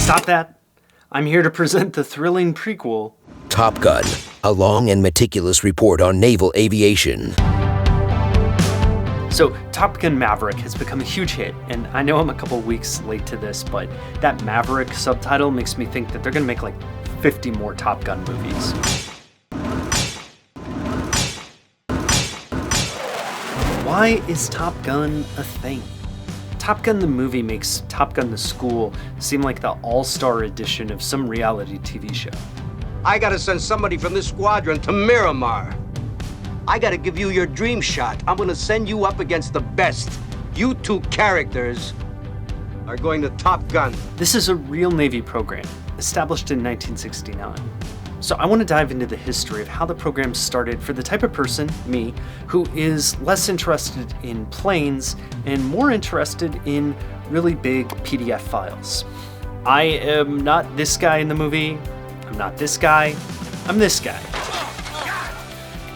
Stop that. I'm here to present the thrilling prequel, Top Gun, a long and meticulous report on naval aviation. So, Top Gun Maverick has become a huge hit, and I know I'm a couple weeks late to this, but that Maverick subtitle makes me think that they're gonna make like 50 more Top Gun movies. Why is Top Gun a thing? Top Gun the movie makes Top Gun the school seem like the all-star edition of some reality TV show. I gotta send somebody from this squadron to Miramar. I gotta give you your dream shot. I'm gonna send you up against the best. You two characters are going to Top Gun. This is a real Navy program, established in 1969. So I want to dive into the history of how the program started for the type of person, me, who is less interested in planes and more interested in really big PDF files. I am not this guy in the movie. I'm not this guy. I'm this guy.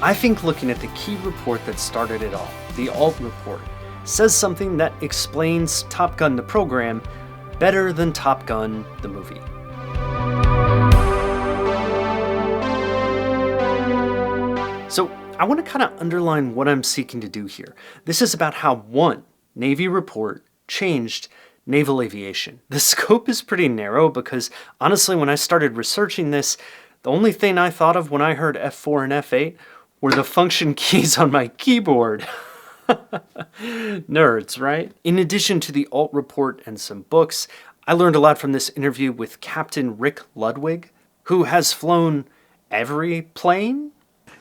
I think looking at the key report that started it all, the Ault report, says something that explains Top Gun the program better than Top Gun the movie. So I want to kind of underline what I'm seeking to do here. This is about how one Navy report changed naval aviation. The scope is pretty narrow because honestly, when I started researching this, the only thing I thought of when I heard F4 and F8 were the function keys on my keyboard. Nerds, right? In addition to the Ault report and some books, I learned a lot from this interview with Captain Rick Ludwig, who has flown every plane.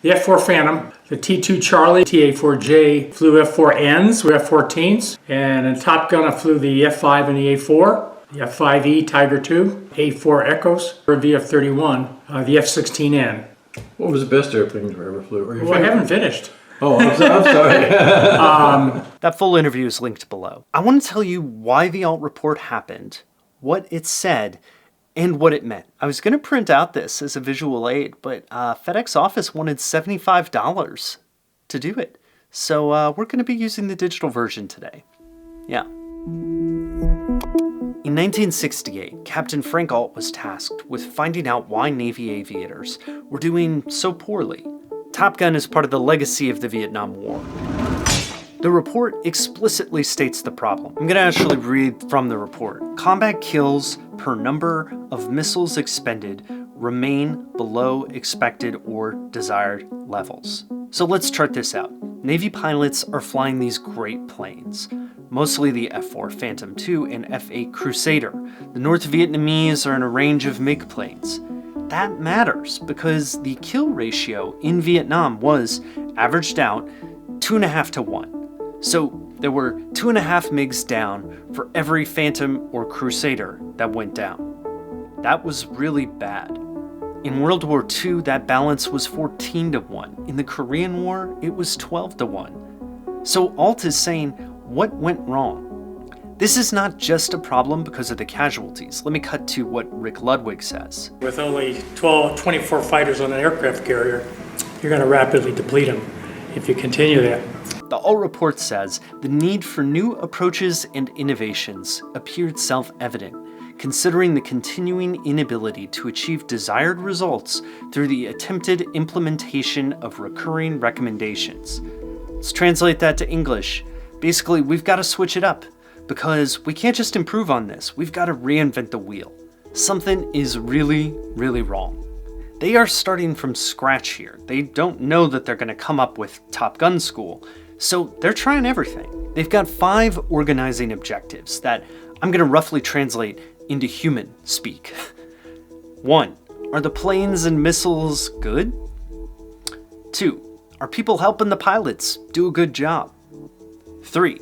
The F-4 Phantom, the T-2 Charlie, TA-4J flew F-4Ns, we F-14s, and in Top Gun I flew the F-5 and the A-4, the F-5E Tiger II, A-4 Echoes, or the F-31, the F-16N. What was the best airplane you ever flew? Well, I haven't finished. Oh, I'm sorry. That full interview is linked below. I want to tell you why the Ault report happened, what it said, and what it meant. I was going to print out this as a visual aid, but FedEx office wanted $75 to do it. So we're going to be using the digital version today. Yeah. In 1968, Captain Frank Ault was tasked with finding out why Navy aviators were doing so poorly. Top Gun is part of the legacy of the Vietnam War. The report explicitly states the problem. I'm going to actually read from the report. Combat kills per number of missiles expended remain below expected or desired levels. So let's chart this out. Navy pilots are flying these great planes, mostly the F-4 Phantom II and F-8 Crusader. The North Vietnamese are in a range of MiG planes. That matters because the kill ratio in Vietnam was averaged out 2.5 to 1. So there were 2.5 MiGs down for every Phantom or Crusader that went down. That was really bad. In World War II, that balance was 14 to 1. In the Korean War, it was 12 to 1. So Ault is saying, what went wrong? This is not just a problem because of the casualties. Let me cut to what Rick Ludwig says. With only 24 fighters on an aircraft carrier, you're going to rapidly deplete them if you continue that. The Ault report says the need for new approaches and innovations appeared self-evident, considering the continuing inability to achieve desired results through the attempted implementation of recurring recommendations. Let's translate that to English. Basically, we've got to switch it up, because we can't just improve on this, we've got to reinvent the wheel. Something is really, really wrong. They are starting from scratch here. They don't know that they're going to come up with Top Gun School, so they're trying everything. They've got 5 organizing objectives that I'm going to roughly translate into human speak. 1. Are the planes and missiles good? 2. Are people helping the pilots do a good job? 3.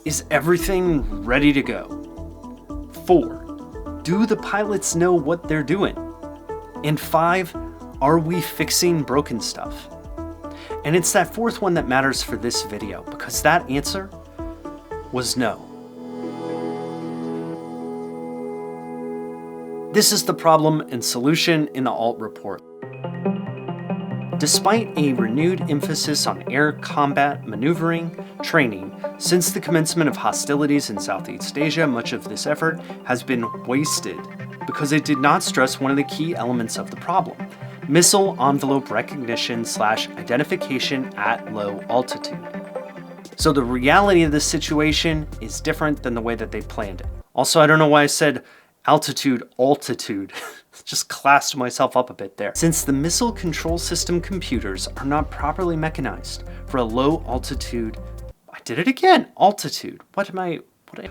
Is everything ready to go? 4. Do the pilots know what they're doing? And 5. Are we fixing broken stuff? And it's that 4th one that matters for this video, because that answer was no. This is the problem and solution in the Ault report. Despite a renewed emphasis on air combat maneuvering training, since the commencement of hostilities in Southeast Asia, much of this effort has been wasted because it did not stress one of the key elements of the problem: missile envelope recognition / identification at low altitude. So the reality of this situation is different than the way that they planned it. Also, I don't know why I said altitude. Just classed myself up a bit there. Since the missile control system computers are not properly mechanized for a low altitude, I did it again, altitude.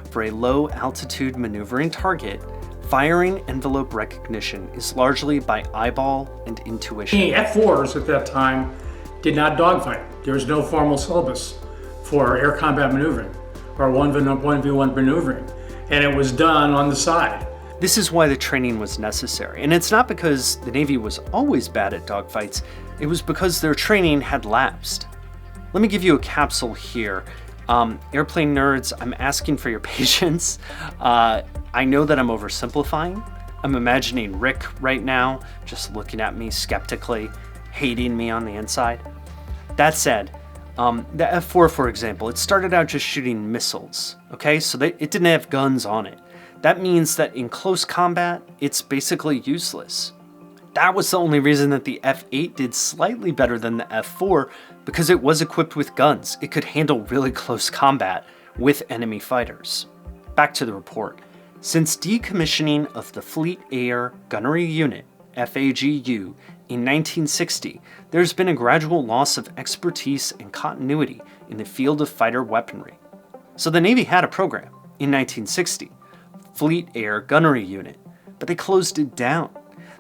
For a low altitude maneuvering target, firing envelope recognition is largely by eyeball and intuition. The F4s at that time did not dogfight. There was no formal syllabus for air combat maneuvering or 1v1 maneuvering, and it was done on the side. This is why the training was necessary, and it's not because the Navy was always bad at dogfights, it was because their training had lapsed. Let me give you a capsule here. Airplane nerds, I'm asking for your patience. I know that I'm oversimplifying. I'm imagining Rick right now, just looking at me skeptically, hating me on the inside. That said, the F4, for example, it started out just shooting missiles, okay? So it didn't have guns on it. That means that in close combat, it's basically useless. That was the only reason that the F8 did slightly better than the F4, because it was equipped with guns. It could handle really close combat with enemy fighters. Back to the report. Since decommissioning of the Fleet Air Gunnery Unit, FAGU, in 1960, there's been a gradual loss of expertise and continuity in the field of fighter weaponry. So the Navy had a program in 1960, Fleet Air Gunnery Unit, but they closed it down.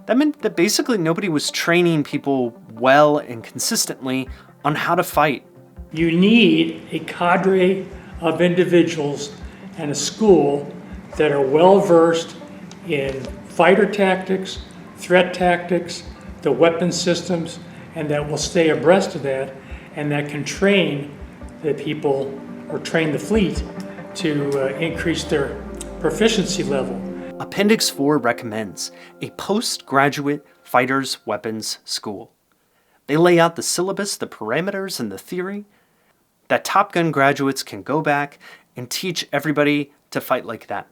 That meant that basically nobody was training people well and consistently on how to fight. You need a cadre of individuals and a school that are well versed in fighter tactics, threat tactics, the weapon systems, and that will stay abreast of that, and that can train the people or train the fleet to increase their proficiency level. Appendix 4 recommends a postgraduate fighters weapons school. They lay out the syllabus, the parameters, and the theory that Top Gun graduates can go back and teach everybody to fight like that.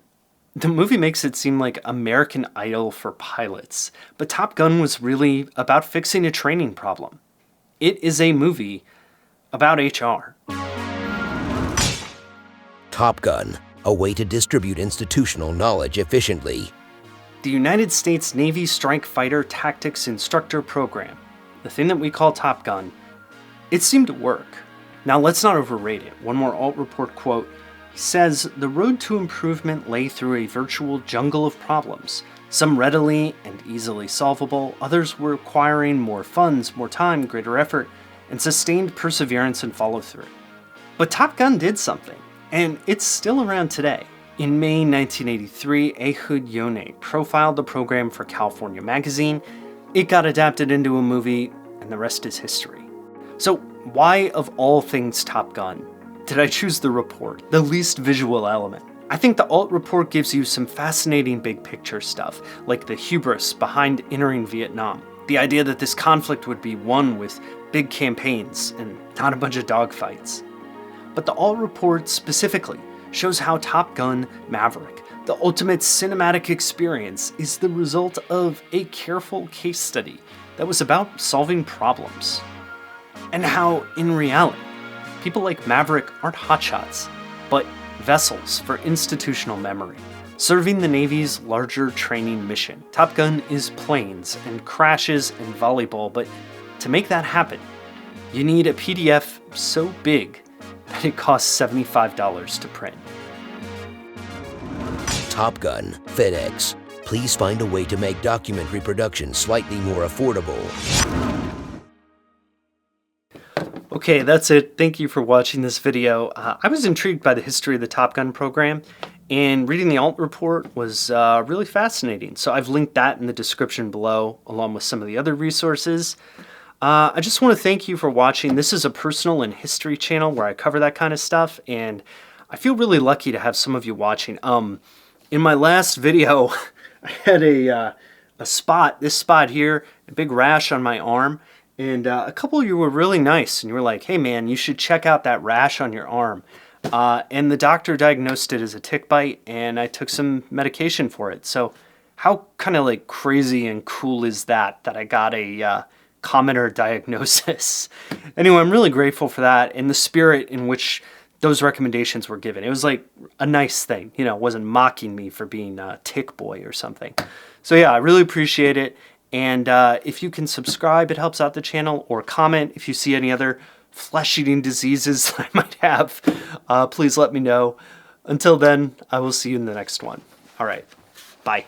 The movie makes it seem like American Idol for pilots, but Top Gun was really about fixing a training problem. It is a movie about HR. Top Gun, a way to distribute institutional knowledge efficiently. The United States Navy Strike Fighter Tactics Instructor Program, the thing that we call Top Gun, it seemed to work. Now let's not overrate it. One more Ault report quote says, "The road to improvement lay through a virtual jungle of problems, some readily and easily solvable, others were requiring more funds, more time, greater effort, and sustained perseverance and follow-through." But Top Gun did something, and it's still around today. In May 1983, Ehud Yonah profiled the program for California Magazine. It got adapted into a movie, and the rest is history. So why, of all things Top Gun, did I choose the report, the least visual element? I think the Ault report gives you some fascinating big picture stuff, like the hubris behind entering Vietnam. The idea that this conflict would be won with big campaigns and not a bunch of dogfights. But the Ault report specifically shows how Top Gun Maverick, the ultimate cinematic experience, is the result of a careful case study that was about solving problems. And how, in reality, people like Maverick aren't hotshots, but vessels for institutional memory, serving the Navy's larger training mission. Top Gun is planes and crashes and volleyball, but to make that happen, you need a PDF so big that it costs $75 to print. Top Gun, FedEx. Please find a way to make document reproduction slightly more affordable. Okay, that's it. Thank you for watching this video. I was intrigued by the history of the Top Gun program, and reading the Ault report was really fascinating. So I've linked that in the description below, along with some of the other resources. I just want to thank you for watching. This is a personal and history channel where I cover that kind of stuff, and I feel really lucky to have some of you watching. In my last video, I had this spot here, a big rash on my arm, and a couple of you were really nice, and you were like, "Hey man, you should check out that rash on your arm." And the doctor diagnosed it as a tick bite, and I took some medication for it. So How kind of like crazy and cool is that I got a commenter diagnosis? Anyway, I'm really grateful for that and the spirit in which those recommendations were given. It was like a nice thing, you know, it wasn't mocking me for being a tick boy or something. So yeah, I really appreciate it. And if you can subscribe, it helps out the channel, or comment if you see any other flesh-eating diseases I might have. Please let me know. Until then, I will see you in the next one. All right, bye.